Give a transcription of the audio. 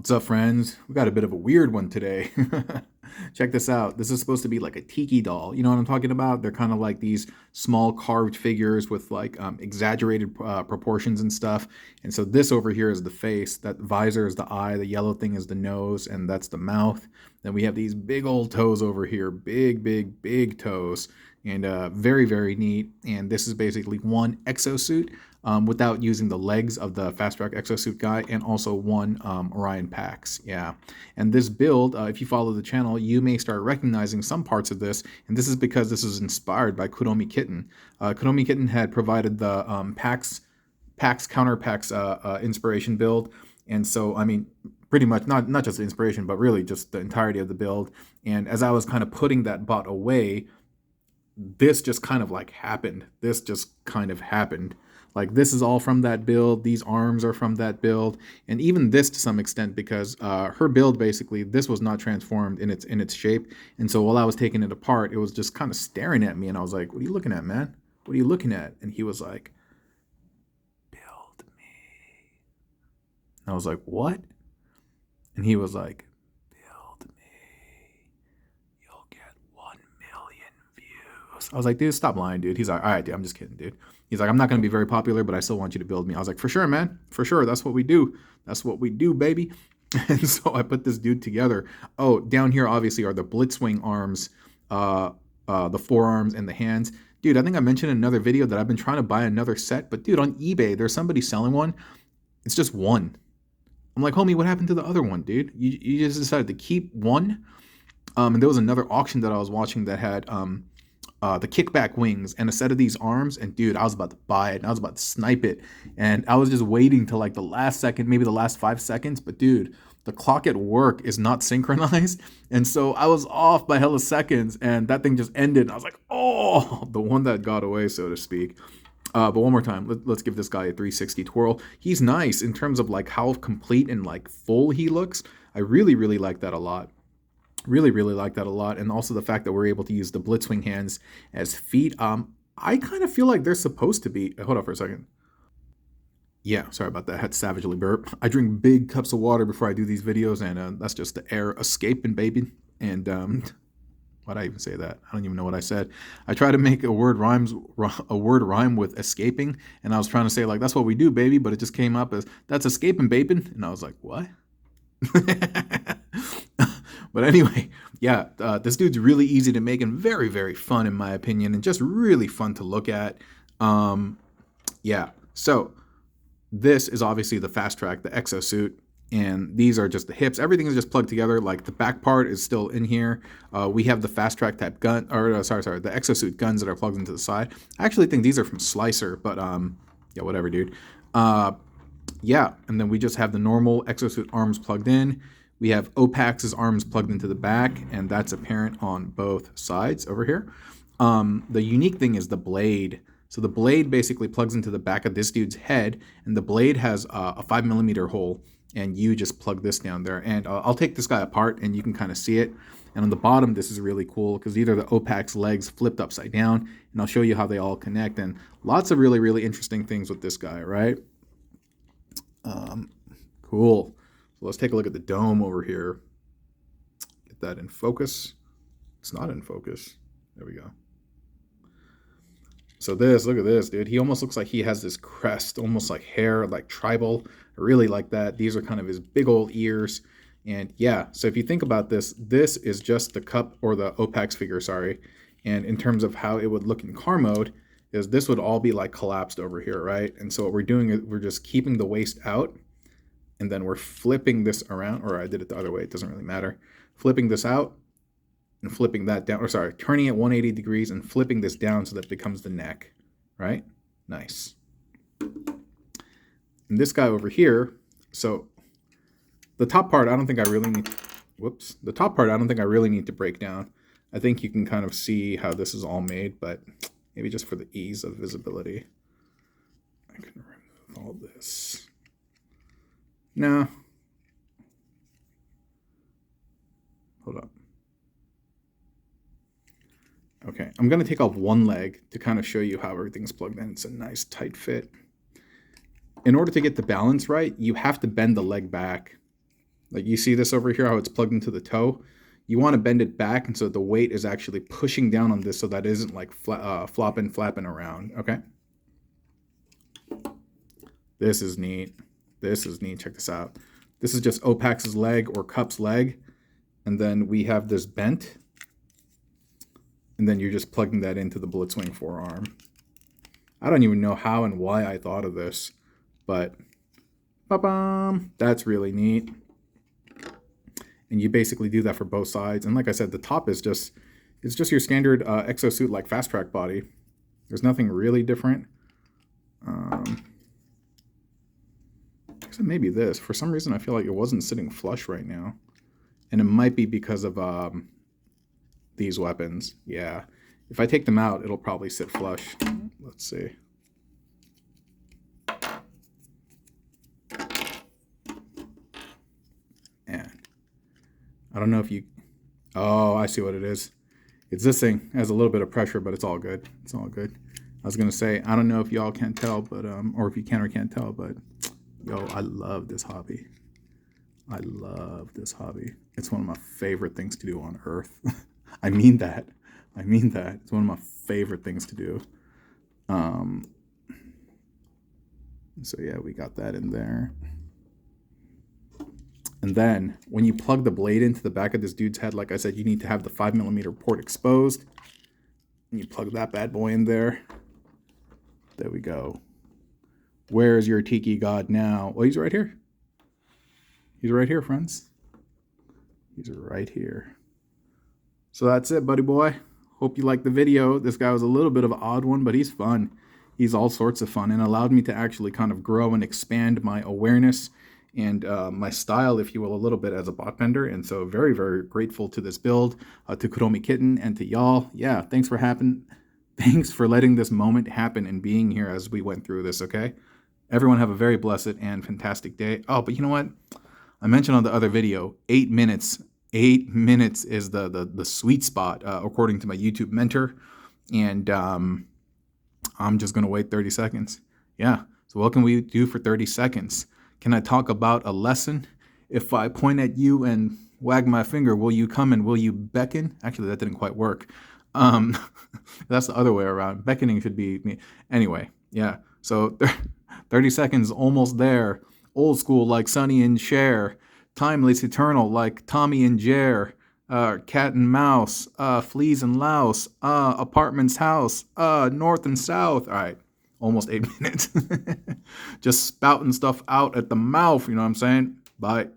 What's up, friends? We got a bit of a weird one today. Check this out. This is supposed to be like a Tiki doll. You know what I'm talking about? They're kind of like these small carved figures with like exaggerated proportions and stuff. And so this over here is the face. That visor is the eye. The yellow thing is the nose, and that's the mouth. Then we have these big old toes over here. Big, big, big toes. And very, very neat. And this is basically one exosuit without using the legs of the fast track exosuit guy, and also one Orion Pax. Yeah. And this build, if you follow the channel, you may start recognizing some parts of this. And this is because this is inspired by Kuromi Kitten. Kuromi Kitten had provided the Pax counter Pax inspiration build. And so, I mean, pretty much not just the inspiration, but really just the entirety of the build. And as I was kind of putting that bot away, this just kind of like happened. This just kind of happened. Like this is all from that build. These arms are from that build, and even this to some extent because her build basically this was not transformed in its shape. And so while I was taking it apart, it was just kind of staring at me, and I was like, "What are you looking at, man? What are you looking at?" And he was like, "Build me." And I was like, "What?" And he was like, I was like, dude, stop lying, dude. He's like, all right, dude, I'm just kidding, dude. He's like, I'm not going to be very popular, but I still want you to build me. I was like, for sure, man. For sure. That's what we do. That's what we do, baby. And so I put this dude together. Oh, down here, obviously, are the Blitzwing arms, the forearms, and the hands. Dude, I think I mentioned in another video that I've been trying to buy another set. But, dude, on eBay, there's somebody selling one. It's just one. I'm like, homie, what happened to the other one, dude? You just decided to keep one? And there was another auction that I was watching that had the kickback wings and a set of these arms, and dude, I was about to buy it and I was about to snipe it, and I was just waiting till like the last second, maybe the last 5 seconds, but dude, the clock at work is not synchronized, and so I was off by hella seconds, and that thing just ended. I was like, oh, the one that got away, so to speak. But one more time, let's give this guy a 360 twirl. He's nice in terms of like how complete and like full he looks. I really, really like that a lot. Really, really like that a lot. And also the fact that we're able to use the Blitzwing hands as feet. I kind of feel like they're supposed to be. Hold on for a second. Yeah, sorry about that. I had to savagely burp. I drink big cups of water before I do these videos, and that's just the air escaping, baby. And why'd I even say that? I don't even know what I said. I try to make a word rhyme with escaping, and I was trying to say like that's what we do, baby, but it just came up as that's escaping, baby, and I was like, what? But anyway, yeah, this dude's really easy to make and very, very fun in my opinion, and just really fun to look at. Yeah, so this is obviously the fast track, the exosuit, and these are just the hips. Everything is just plugged together. Like the back part is still in here. We have the fast track type gun, or sorry, the exosuit guns that are plugged into the side. I actually think these are from Slicer, but yeah, whatever, dude. Yeah, and then we just have the normal exosuit arms plugged in. We have Opax's arms plugged into the back, and that's apparent on both sides over here. The unique thing is the blade. So the blade basically plugs into the back of this dude's head, and the blade has a 5mm hole, and you just plug this down there. And I'll take this guy apart, and you can kind of see it. And on the bottom, this is really cool because these are the Opax legs flipped upside down, and I'll show you how they all connect. And lots of really, really interesting things with this guy, right? Cool. So let's take a look at the dome over here. Get that in focus. It's not in focus. There we go. So look at this, dude. He almost looks like he has this crest, almost like hair, like tribal. I really like that. These are kind of his big old ears. And yeah, so if you think about this, this is just the cup or the Opax figure, sorry. And in terms of how it would look in car mode, is this would all be like collapsed over here, right? And so what we're doing is we're just keeping the waist out, and then we're flipping this around, or I did it the other way, it doesn't really matter. Flipping this out and flipping that down, or sorry, turning it 180 degrees and flipping this down so that it becomes the neck, right? Nice. And this guy over here, so the top part, I don't think I really need, the top part I don't think I really need to break down. I think you can kind of see how this is all made, but maybe just for the ease of visibility, I can remove all this. No. Hold up. Okay, I'm going to take off one leg to kind of show you how everything's plugged in. It's a nice tight fit. In order to get the balance right, you have to bend the leg back. Like you see this over here, how it's plugged into the toe. You want to bend it back, and so the weight is actually pushing down on this, so that isn't like flapping around. Okay. This is neat. This is neat. Check this out. This is just Opax's leg or Cup's leg, and then we have this bent, and then you're just plugging that into the Blitzwing forearm. I don't even know how and why I thought of this, but ba-bam, that's really neat. And you basically do that for both sides. And like I said, the top is just, it's just your standard Exo-Suit like fast track body. There's nothing really different. Except maybe this. For some reason, I feel like it wasn't sitting flush right now. And it might be because of these weapons. Yeah. If I take them out, it'll probably sit flush. Let's see. And I don't know if you... Oh, I see what it is. It's this thing. It has a little bit of pressure, but it's all good. It's all good. I was going to say, I don't know if y'all can't tell, but or if you can or can't tell, but yo, I love this hobby. I love this hobby. It's one of my favorite things to do on Earth. I mean that. I mean that. It's one of my favorite things to do. So yeah, we got that in there. And then when you plug the blade into the back of this dude's head, like I said, you need to have the 5mm port exposed. And you plug that bad boy in there. There we go. Where's your Tiki God now? Well, he's right here. He's right here, friends. He's right here. So that's it, buddy boy. Hope you liked the video. This guy was a little bit of an odd one, but he's fun. He's all sorts of fun and allowed me to actually kind of grow and expand my awareness and my style, if you will, a little bit as a bot bender. And so very, very grateful to this build, to Kuromi Kitten and to y'all. Yeah, thanks for letting this moment happen and being here as we went through this, okay? Everyone have a very blessed and fantastic day. Oh, but you know what? I mentioned on the other video, 8 minutes. 8 minutes is the sweet spot, according to my YouTube mentor. And I'm just going to wait 30 seconds. Yeah. So what can we do for 30 seconds? Can I talk about a lesson? If I point at you and wag my finger, will you come and will you beckon? Actually, that didn't quite work. That's the other way around. Beckoning should be me. Anyway, yeah. So 30 seconds, almost there. Old school like Sonny and Cher. Timeless, eternal like Tommy and Jer. Cat and Mouse. Fleas and Louse. Apartment's House. North and South. All right. Almost 8 minutes. Just spouting stuff out at the mouth. You know what I'm saying? Bye.